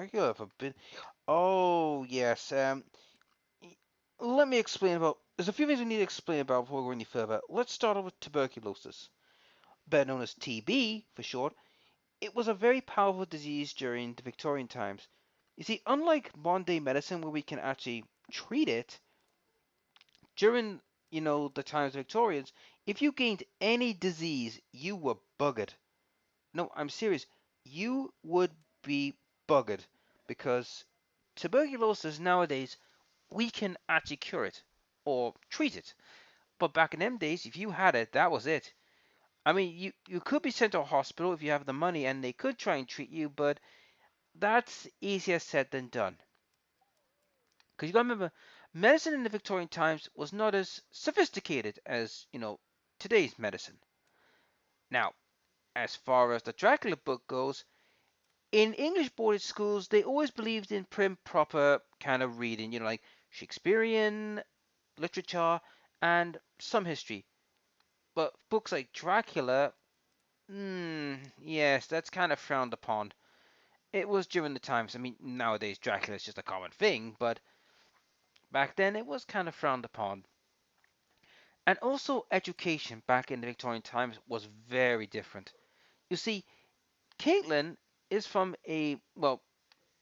Dracula forbidden. Oh yes. Let me explain about. There's a few things we need to explain about before we go any further. Let's start off with tuberculosis, better known as TB for short. It was a very powerful disease during the Victorian times. You see, unlike modern day medicine where we can actually treat it, during the times of Victorians, if you gained any disease, you were buggered. No, I'm serious. You would be buggered because tuberculosis nowadays we can actually cure it or treat it. But back in them days, if you had it, that was it. I mean, you could be sent to a hospital if you have the money and they could try and treat you, but that's easier said than done. Because you gotta remember, medicine in the Victorian times was not as sophisticated as, today's medicine. Now, as far as the Dracula book goes, in English boarded schools, they always believed in prim, proper kind of reading, like Shakespearean literature and some history. But books like Dracula, yes, that's kind of frowned upon. It was during the times, I mean, nowadays Dracula is just a common thing, but back then it was kind of frowned upon. And also, education back in the Victorian times was very different. You see, Caitlin is from a well,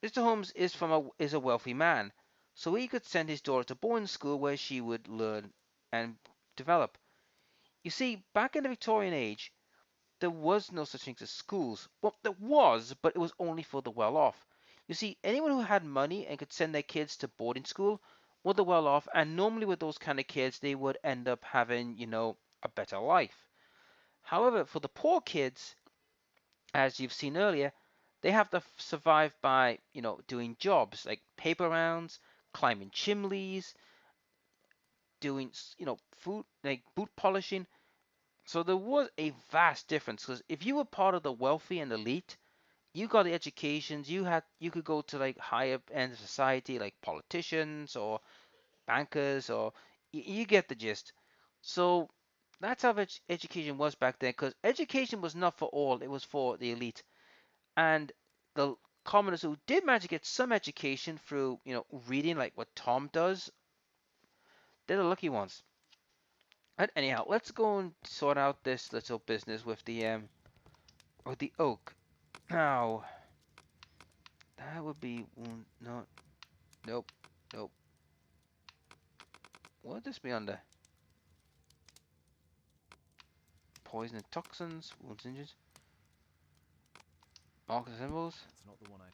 Mr. Holmes is a wealthy man, so he could send his daughter to boarding school where she would learn and develop. You see, back in the Victorian age, there was no such thing as schools. Well, there was, but it was only for the well off. You see, anyone who had money and could send their kids to boarding school were the well off, and normally with those kind of kids, they would end up having, a better life. However, for the poor kids, as you've seen earlier, they have to survive by, doing jobs like paper rounds, climbing chimneys, doing, food like boot polishing. So there was a vast difference because if you were part of the wealthy and elite, you got the educations. You could go to like higher end of society, like politicians or bankers, or you get the gist. So that's how education was back then. Because education was not for all; it was for the elite. And the commoners who did manage to get some education through, reading like what Tom does, they're the lucky ones. And anyhow, let's go and sort out this little business with the oak. Now, that would be no, nope, nope. What would this be under? Poison and toxins, wounds injured, marks and symbols. That's not the one I.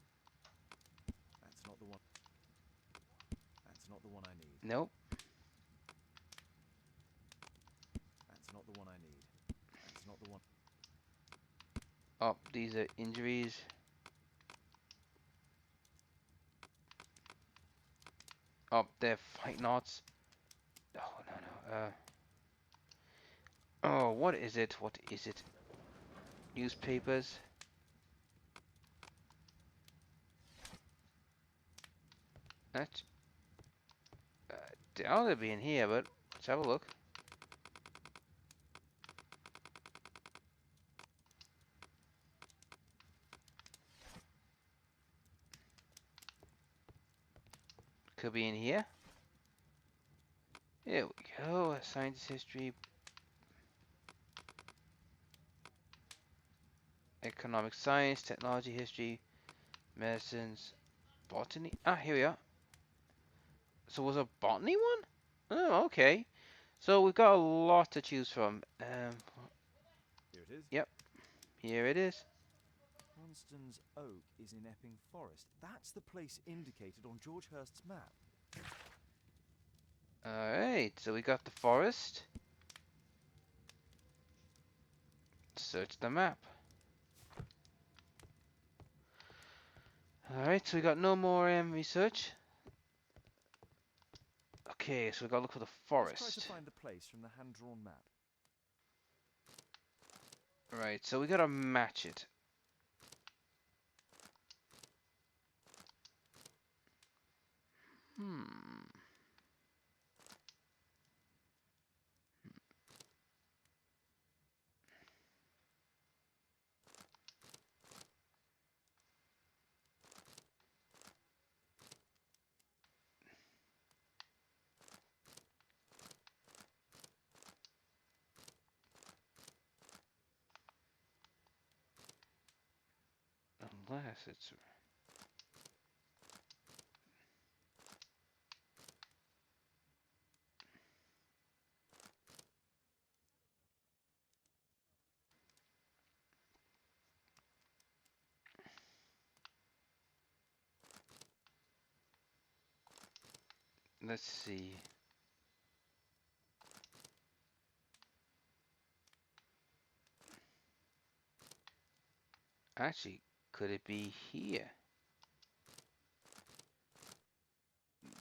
That's not the one. That's not the one I need. Nope. That's not the one I need. That's not the one. Oh, these are injuries. Oh, they're fight knots. Oh no no. Oh, what is it? What is it? Newspapers. That doubt it'd be in here, but let's have a look. Could be in here. Here we go. Science history, economic science, technology history, medicines, botany. Ah, here we are. So was a botany one? Oh, okay. So we've got a lot to choose from. Here it is. Yep, here it is. Constance Oak is in Epping Forest. That's the place indicated on George Hurst's map. Alright, so we got the forest. Search the map. Alright, so we got no more research. Okay, so we gotta look for the forest. Let's try to find the place from the hand-drawn map. Right, so we gotta match it. Hmm. unless it's... Let's see. Actually, could it be here?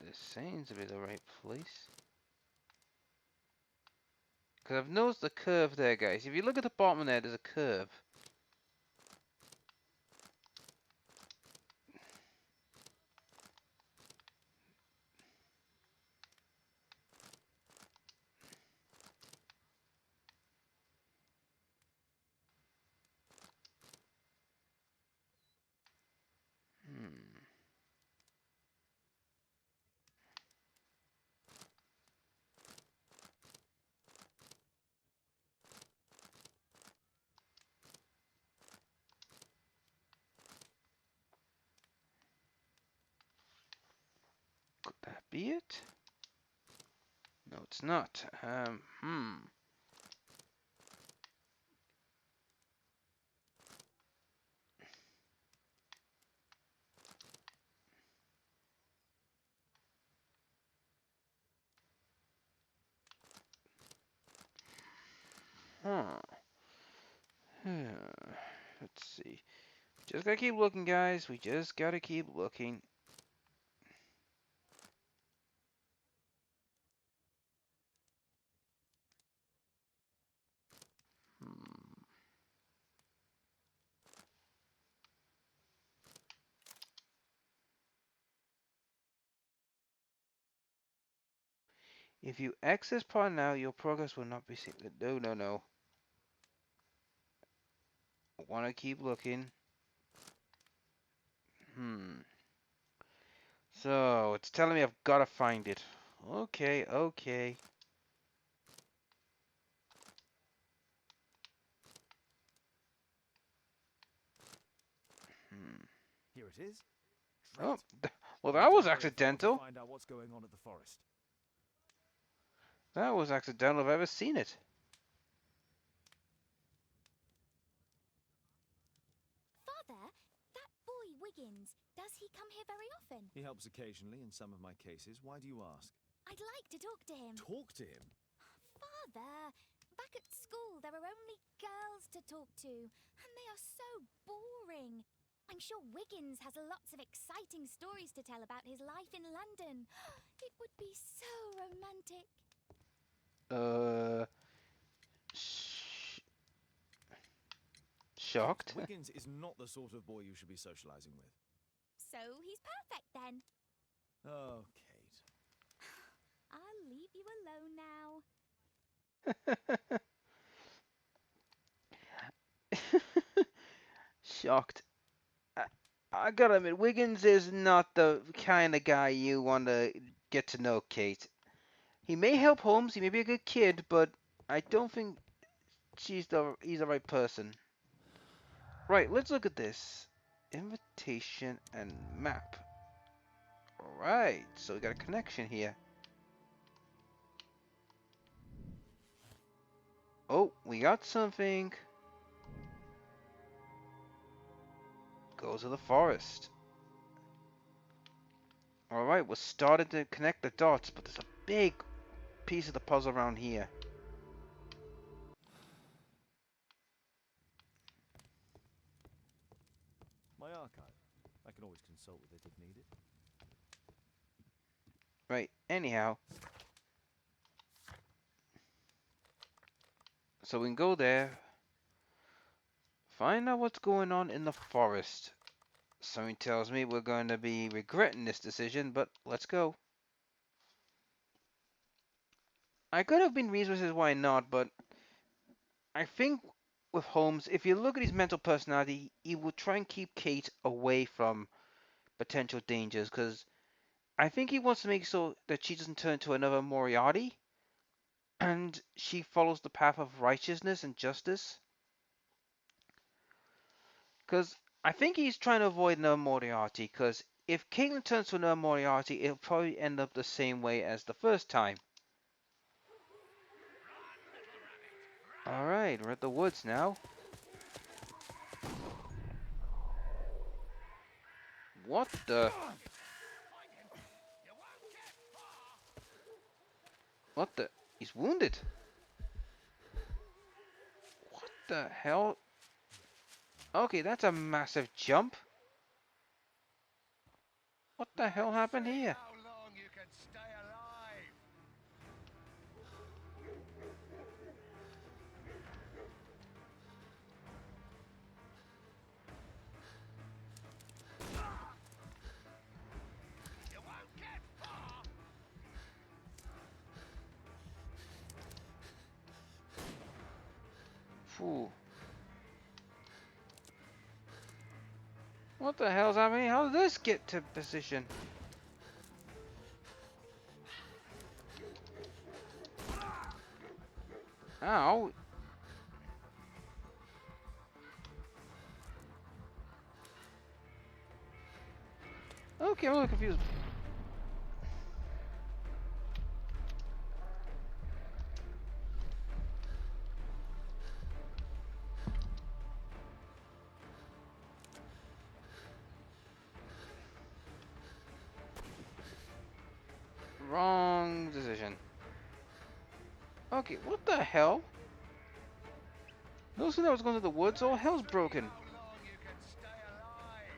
This seems to be the right place. Because I've noticed the curve there, guys. If you look at the bottom there, there's a curve. Hmm. Could that be it? No, it's not. Huh. Let's see. Just gotta keep looking, guys. We just gotta keep looking. Hmm. If you X this part now, your progress will not be seen. No, no, no. Wanna keep looking. Hmm. So, it's telling me I've gotta find it. Okay, okay. Hmm. Here it is. Oh, Great. well, I that need to was hurry if I want to accidental. find out what's going on at the forest. That was accidental if I've ever seen it. Father, that boy Wiggins, does he come here very often? He helps occasionally in some of my cases. Why do you ask? I'd like to talk to him. Talk to him. Father, back at school there are only girls to talk to, and they are so boring. I'm sure Wiggins has lots of exciting stories to tell about his life in London. It would be so romantic. Sh shocked. Wiggins is not the sort of boy you should be socializing with. So he's perfect then. Oh, Kate. I'll leave you alone now. Shocked. I, I gotta admit, Wiggins is not the kind of guy you want to get to know, Kate. He may help Holmes, he may be a good kid, but I don't think he's the right person. Right, let's look at this. Invitation and map. Alright, so we got a connection here. Oh, we got something. Go to the forest. Alright, we're starting to connect the dots, but there's a big piece of the puzzle around here. My archive. I can always consult with it if needed. Right, anyhow. So we can go there. Find out what's going on in the forest. Something tells me we're going to be regretting this decision, but let's go. I could have been reasons why not, but I think with Holmes, if you look at his mental personality, he will try and keep Kate away from potential dangers, because I think he wants to make so that she doesn't turn into another Moriarty, and she follows the path of righteousness and justice. Because I think he's trying to avoid another Moriarty, because if Caitlin turns to another Moriarty, it'll probably end up the same way as the first time. Alright, we're at the woods now. What the? What the? He's wounded. What the hell? Okay, that's a massive jump. What the hell happened here? How long you can stay alive? You won't get far. Phew. What the hell's happening? How did this get to position? Ow. Okay, I'm a little confused. Wrong decision. Okay, what the hell? No sooner I was going to the woods, all hell's broken. How long you can stay alive?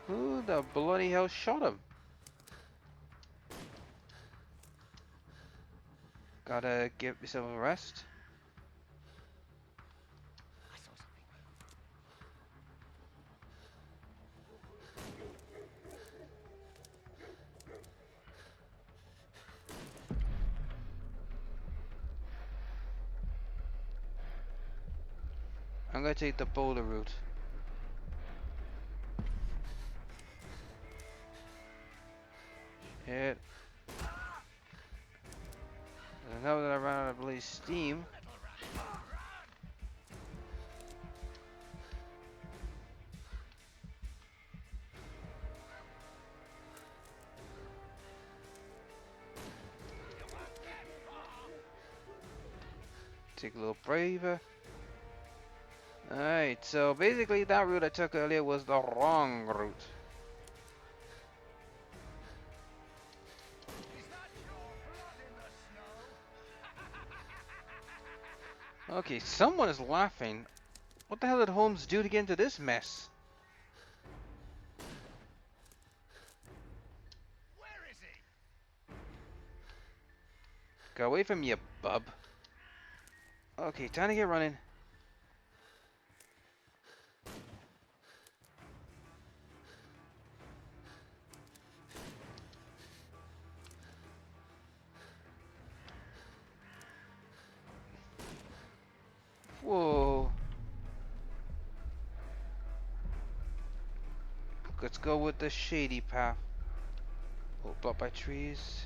Who the bloody hell shot him? Gotta give myself a rest. I saw something. I'm gonna take the boulder route. Shit. Now that I ran out of bloody steam. Take a little braver. Alright, so basically that route I took earlier was the wrong route. Is that your blood in the snow? Okay, someone is laughing. What the hell did Holmes do to get into this mess? Where is he? Go away from me, you bub. Okay, time to get running. Whoa. Let's go with the shady path. Oh, blocked by trees.